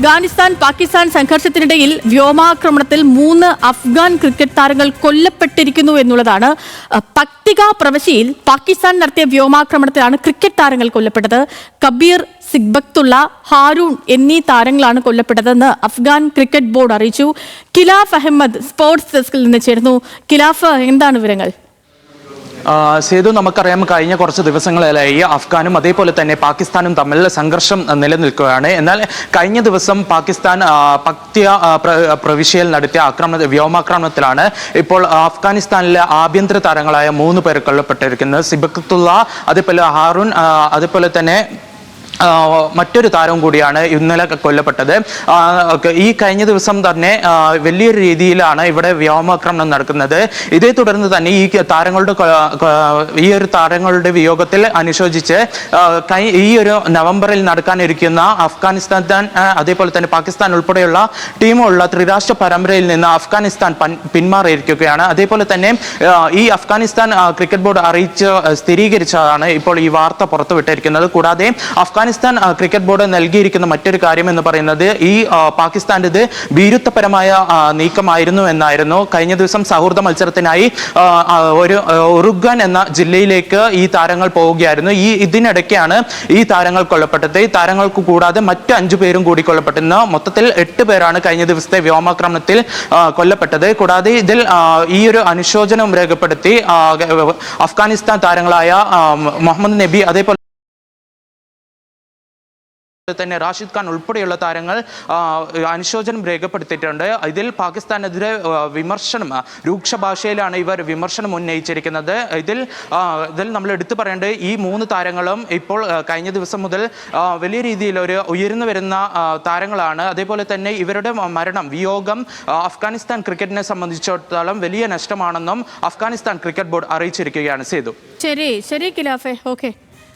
അഫ്ഗാനിസ്ഥാൻ പാകിസ്ഥാൻ സംഘർഷത്തിനിടയിൽ വ്യോമാക്രമണത്തിൽ 3 അഫ്ഗാൻ ക്രിക്കറ്റ് താരങ്ങൾ കൊല്ലപ്പെട്ടിരിക്കുന്നു എന്നുള്ളതാണ്. പക്തിക പ്രവിശ്യയിൽ പാകിസ്ഥാൻ നടത്തിയ വ്യോമാക്രമണത്തിലാണ് ക്രിക്കറ്റ് താരങ്ങൾ കൊല്ലപ്പെട്ടത്. കബീർ സിഗ്ബക്തുള്ള, ഹാരൂൺ എന്നീ താരങ്ങളാണ് കൊല്ലപ്പെട്ടതെന്ന് അഫ്ഗാൻ ക്രിക്കറ്റ് ബോർഡ് അറിയിച്ചു. കിലാഫ് അഹമ്മദ് സ്പോർട്സ് ഡെസ്കിൽ നിന്ന് ചേരുന്നു. കിലാഫ്, എന്താണ് വിവരങ്ങൾ? സേതു, നമുക്കറിയാം കഴിഞ്ഞ കുറച്ച് ദിവസങ്ങളിലായി അഫ്ഗാനും അതേപോലെ തന്നെ പാകിസ്ഥാനും തമ്മിൽ സംഘർഷം നിലനിൽക്കുകയാണ്. എന്നാൽ കഴിഞ്ഞ ദിവസം പാകിസ്ഥാൻ പക്തിയ പ്രവിശ്യയിൽ നടത്തിയ വ്യോമാക്രമണത്തിലാണ് ഇപ്പോൾ അഫ്ഗാനിസ്ഥാനിലെ ആഭ്യന്തര താരങ്ങളായ 3 പേർ കൊല്ലപ്പെട്ടിരിക്കുന്നത്. സിബക്തുള്ള, അതേപോലെ ഹാറൂൺ, അതേപോലെ തന്നെ മറ്റൊരു താരവും കൂടിയാണ് ഇന്നലെ കൊല്ലപ്പെട്ടത്. ഈ കഴിഞ്ഞ ദിവസം തന്നെ വലിയൊരു രീതിയിലാണ് ഇവിടെ വ്യോമാക്രമണം നടക്കുന്നത്. ഇതേ തുടർന്ന് തന്നെ ഈ ഒരു താരങ്ങളുടെ വിയോഗത്തിൽ അനുശോചിച്ച് ഈ ഒരു നവംബറിൽ നടക്കാനിരിക്കുന്ന അഫ്ഗാനിസ്ഥാൻ അതേപോലെ തന്നെ പാകിസ്ഥാൻ ഉൾപ്പെടെയുള്ള ടീമുള്ള ത്രിരാഷ്ട്ര പരമ്പരയിൽ നിന്ന് അഫ്ഗാനിസ്ഥാൻ പിന്മാറിയിരിക്കുകയാണ്. അതേപോലെ തന്നെ ഈ അഫ്ഗാനിസ്ഥാൻ ക്രിക്കറ്റ് ബോർഡ് സ്ഥിരീകരിച്ചതാണ് ഇപ്പോൾ ഈ വാർത്ത പുറത്തുവിട്ടിരിക്കുന്നത്. കൂടാതെ അഫ്ഗാനിസ്ഥാൻ ക്രിക്കറ്റ് ബോർഡ് നൽകിയിരിക്കുന്ന മറ്റൊരു കാര്യം എന്ന് പറയുന്നത് ഈ പാകിസ്ഥാന്റെ ഭീരുത്വപരമായ നീക്കമായിരുന്നു എന്നായിരുന്നു. കഴിഞ്ഞ ദിവസം സൗഹൃദ മത്സരത്തിനായി ഉറുഗ്വാൻ എന്ന ജില്ലയിലേക്ക് ഈ താരങ്ങൾ പോവുകയായിരുന്നു. ഇതിനിടയ്ക്കാണ് ഈ താരങ്ങൾ കൊല്ലപ്പെട്ടത്. ഈ താരങ്ങൾക്ക് കൂടാതെ മറ്റ് 5 പേരും കൂടി കൊല്ലപ്പെട്ടിരുന്നു. മൊത്തത്തിൽ 8 പേരാണ് കഴിഞ്ഞ ദിവസത്തെ വ്യോമാക്രമണത്തിൽ കൊല്ലപ്പെട്ടത്. കൂടാതെ ഇതിൽ ഈ ഒരു അനുശോചനം രേഖപ്പെടുത്തി അഫ്ഗാനിസ്ഥാൻ താരങ്ങളായ മുഹമ്മദ് നബി, അതേപോലെ തന്നെ റാഷിദ് ഖാൻ ഉൾപ്പെടെയുള്ള താരങ്ങൾ അനുശോചനം രേഖപ്പെടുത്തിയിട്ടുണ്ട്. ഇതിൽ പാകിസ്ഥാനെതിരെ രൂക്ഷ ഭാഷയിലാണ് ഇവർ വിമർശനം ഉന്നയിച്ചിരിക്കുന്നത്. ഇതിൽ നമ്മൾ എടുത്തു പറയേണ്ടത് ഈ 3 താരങ്ങളും ഇപ്പോൾ കഴിഞ്ഞ ദിവസം മുതൽ വലിയ രീതിയിൽ ഉയർന്നു വരുന്ന താരങ്ങളാണ്. അതേപോലെ തന്നെ ഇവരുടെ വിയോഗം അഫ്ഗാനിസ്ഥാൻ ക്രിക്കറ്റിനെ സംബന്ധിച്ചിടത്തോളം വലിയ നഷ്ടമാണെന്നും അഫ്ഗാനിസ്ഥാൻ ക്രിക്കറ്റ് ബോർഡ് അറിയിച്ചിരിക്കുകയാണ്. സേതു, ശരി കിലാഫെ, ഓക്കെ.